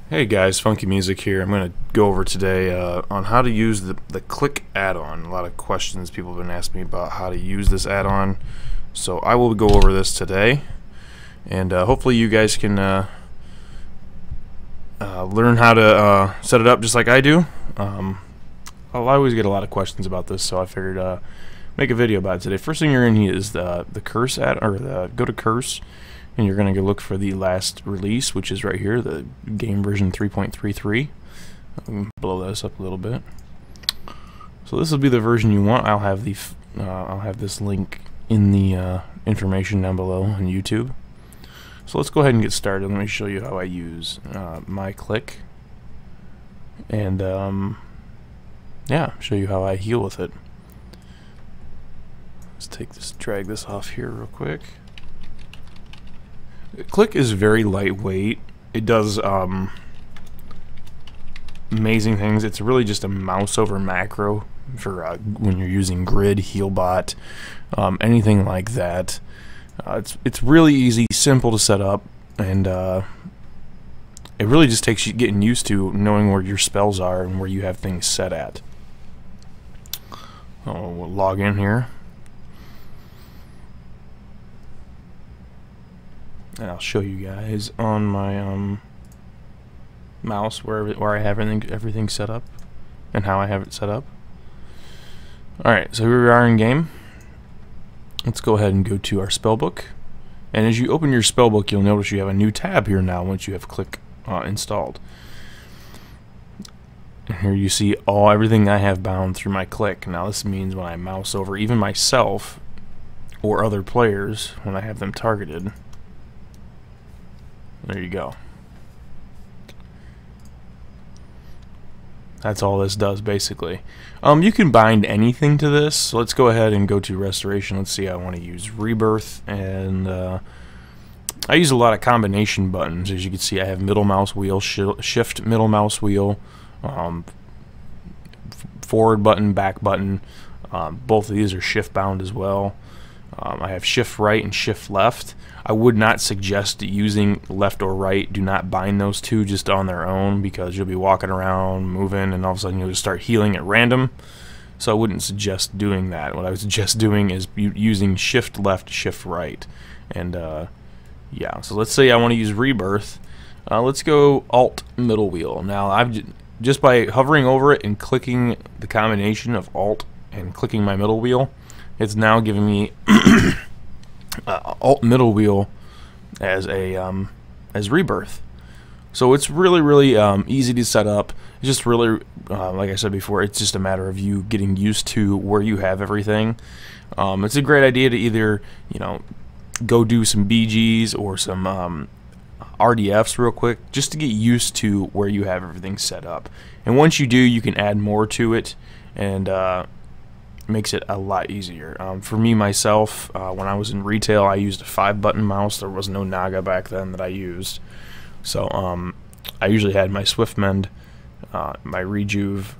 Hey guys, Funkymusic here. I'm going to go over today on how to use the Clique add-on. A lot of questions people have been asking me about how to use this add-on. So I will go over this today, and hopefully you guys can learn how to set it up just like I do. I always get a lot of questions about this, so I figured make a video about it today. First thing you're going to need is the curse go to curse. And you're going to go look for the last release, which is right here, the game version 3.33. Blow this up a little bit. So this will be the version you want. I'll have this link in the information down below on YouTube. So let's go ahead and get started. Let me show you how I use my Clique, and yeah, show you how I heal with it. Let's drag this off here real quick. Clique is very lightweight. It does amazing things. It's really just a mouse over macro for when you're using grid, healbot, anything like that. It's really easy, simple to set up, and it really just takes you getting used to knowing where your spells are and where you have things set at. We'll log in here. And I'll show you guys on my mouse where I have everything set up and how I have it set up. Alright, so here we are in game. Let's go ahead and go to our spellbook. And as you open your spellbook, you'll notice you have a new tab here now once you have Clique installed. And here you see everything I have bound through my Clique. Now this means when I mouse over even myself or other players, when I have them targeted, there you go. That's all this does basically. You can bind anything to this. So let's go ahead and go to restoration. Let's see, I want to use rebirth, and I use a lot of combination buttons. As you can see, I have middle mouse wheel, shift middle mouse wheel, forward button, back button. Both of these are shift bound as well. I have shift right and shift left. I would not suggest using left or right. Do not bind those two just on their own, because you'll be walking around, moving, and all of a sudden you'll just start healing at random. So I wouldn't suggest doing that. What I would suggest doing is using shift left, shift right. And yeah, so let's say I want to use rebirth. Let's go alt middle wheel. Now I've just by hovering over it and clicking the combination of alt and clicking my middle wheel, it's now giving me alt middle wheel as rebirth. So it's really easy to set up. It's just really like I said before, it's just a matter of you getting used to where you have everything. It's a great idea to either go do some BGs or some RDFs real quick, just to get used to where you have everything set up. And once you do, you can add more to it, and makes it a lot easier. For me myself, when I was in retail, I used a 5-button mouse. There was no Naga back then that I used, so I usually had my Swift Mend, my Rejuve,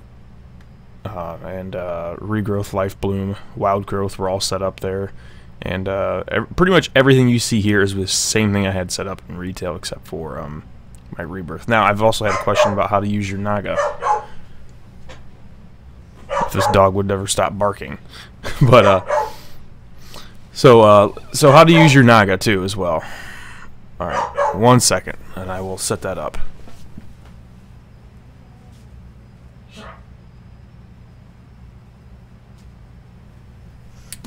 and Regrowth, Life Bloom, Wild Growth were all set up there, and pretty much everything you see here is the same thing I had set up in retail except for my Rebirth. Now I've also had a question about how to use your Naga. If this dog would never stop barking. But so how to use your Naga too as well. Alright, 1 second and I will set that up.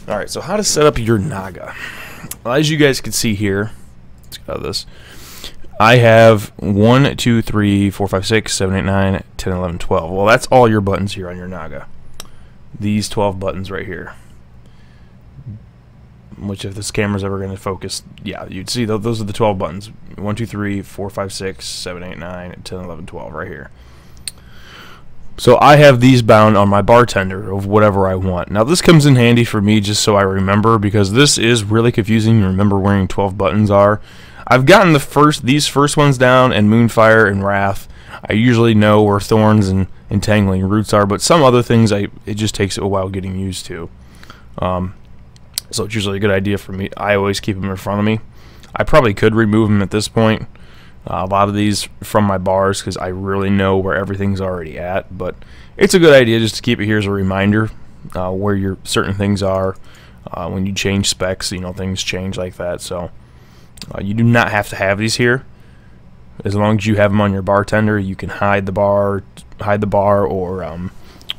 Alright, so how to set up your Naga. Well, as you guys can see here, let's get out of this. I have 1, 2, 3, 4, 5, 6, 7, 8, 9, 10, 11, 12. Well, that's all your buttons here on your Naga. These 12 buttons right here, which if this camera's ever going to focus, yeah, you'd see those are the 12 buttons. 1, 2, 3, 4, 5, 6, 7, 8, 9, 10, 11, 12 right here. So I have these bound on my bartender of whatever I want. Now this comes in handy for me just so I remember, because this is really confusing to remember where 12 buttons are. I've gotten these first ones down, and Moonfire and Wrath. I usually know where Thorns and Entangling Roots are, but some other things it just takes a while getting used to. So it's usually a good idea for me. I always keep them in front of me. I probably could remove them at this point, a lot of these from my bars because I really know where everything's already at, but it's a good idea just to keep it here as a reminder where your certain things are. When you change specs, you know, things change like that. So you do not have to have these here. As long as you have them on your bartender, you can hide the bar, or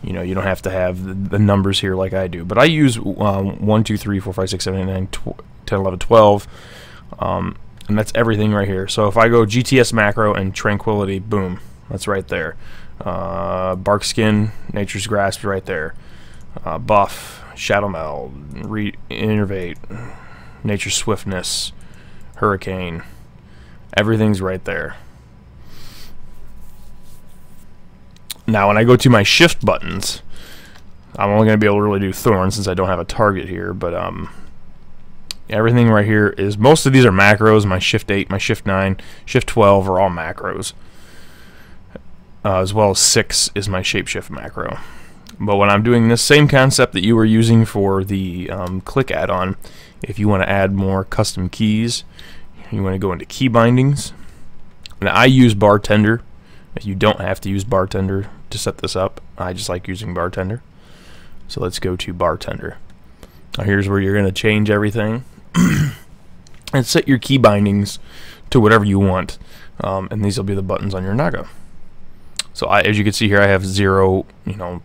you know, you don't have to have the numbers here like I do. But I use 1, 2, 3, 4, 5, 6, 7, 8, 9, 10, 11, 12. And that's everything right here. So if I go GTS macro and tranquility, boom, that's right there. Bark skin, nature's grasp, right there. Buff, shadow meld, innervate, nature's swiftness, hurricane. Everything's right there. Now when I go to my shift buttons, I'm only going to be able to really do thorn since I don't have a target here, but everything right here is, most of these are macros. My shift 8, my shift 9, shift 12 are all macros. As well as 6 is my shapeshift macro. But when I'm doing this same concept that you were using for the Clique add-on, if you want to add more custom keys, you want to go into key bindings. Now I use bartender. If you don't have to use bartender to set this up, I just like using bartender. So let's go to bartender. Now here's where you're going to change everything and set your key bindings to whatever you want, and these will be the buttons on your Naga. So as you can see here, I have 0, you know,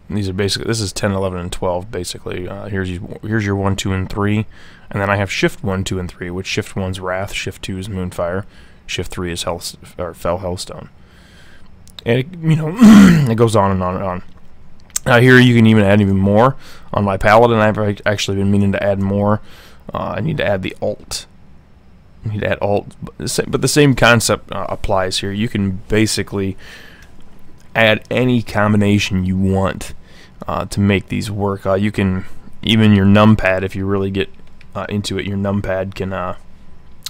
these are basically, this is 10, 11, and 12 basically. Here's your 1, 2, and 3, and then I have shift 1, 2, and 3, which shift 1's Wrath, shift 2 is Moonfire, shift 3 is Fell Hellstone. And it, you know, it goes on and on and on. Now here you can even add even more. On my Paladin, I've actually been meaning to add more. I need to add the alt. I need to add alt, but the same concept applies here. You can basically add any combination you want to make these work. You can, even your numpad, if you really get into it, your numpad can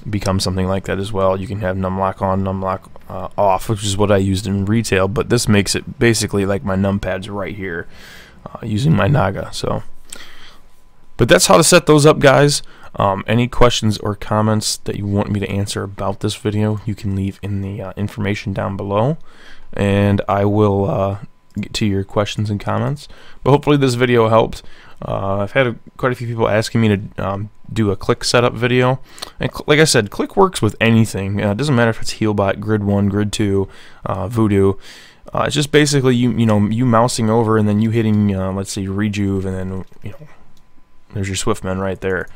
become something like that as well. You can have numlock on, numlock off, which is what I used in retail, but this makes it basically like my numpad's right here using my Naga. So, but that's how to set those up, guys. Any questions or comments that you want me to answer about this video, you can leave in the information down below, and I will get to your questions and comments. But hopefully this video helped. I've had quite a few people asking me to do a Clique setup video, and like I said, Clique works with anything. It doesn't matter if it's Healbot, Grid 1, Grid 2, Voodoo. It's just basically you mousing over and then you hitting let's see, Rejuve, and then there's your Swiftman right there.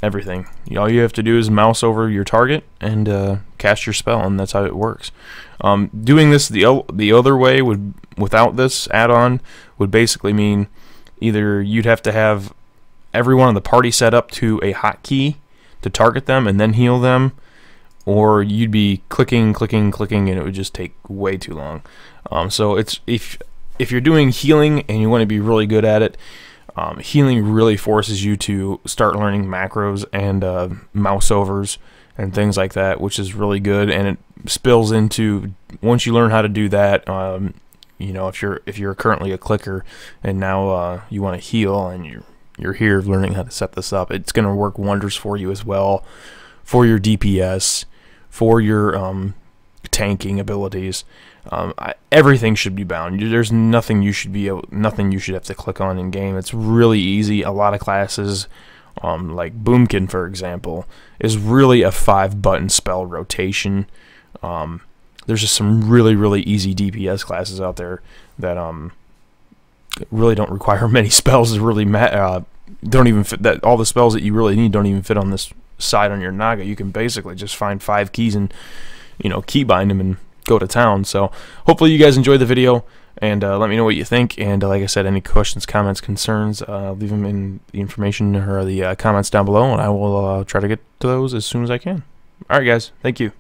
Everything. All you have to do is mouse over your target and cast your spell, and that's how it works. Doing this the other way without this add-on would basically mean either you'd have to have everyone in the party set up to a hotkey to target them and then heal them, or you'd be clicking, and it would just take way too long. So it's if you're doing healing and you want to be really good at it, healing really forces you to start learning macros and mouse overs and things like that, which is really good, and it spills into, once you learn how to do that, if you're currently a clicker and now you want to heal and you're here learning how to set this up, it's going to work wonders for you as well, for your DPS, for your tanking abilities. Everything should be bound. There's nothing you should have to click on in game. It's really easy. A lot of classes, like Boomkin for example, is really a 5-button spell rotation. There's just some really easy DPS classes out there that really don't require many spells to really don't even fit, that all the spells that you really need don't even fit on this side on your Naga. You can basically just find 5 keys and keybind them and go to town. So hopefully you guys enjoyed the video, and let me know what you think, and like I said, any questions, comments, concerns, leave them in the information or the comments down below, and I will try to get to those as soon as I can. Alright guys, thank you.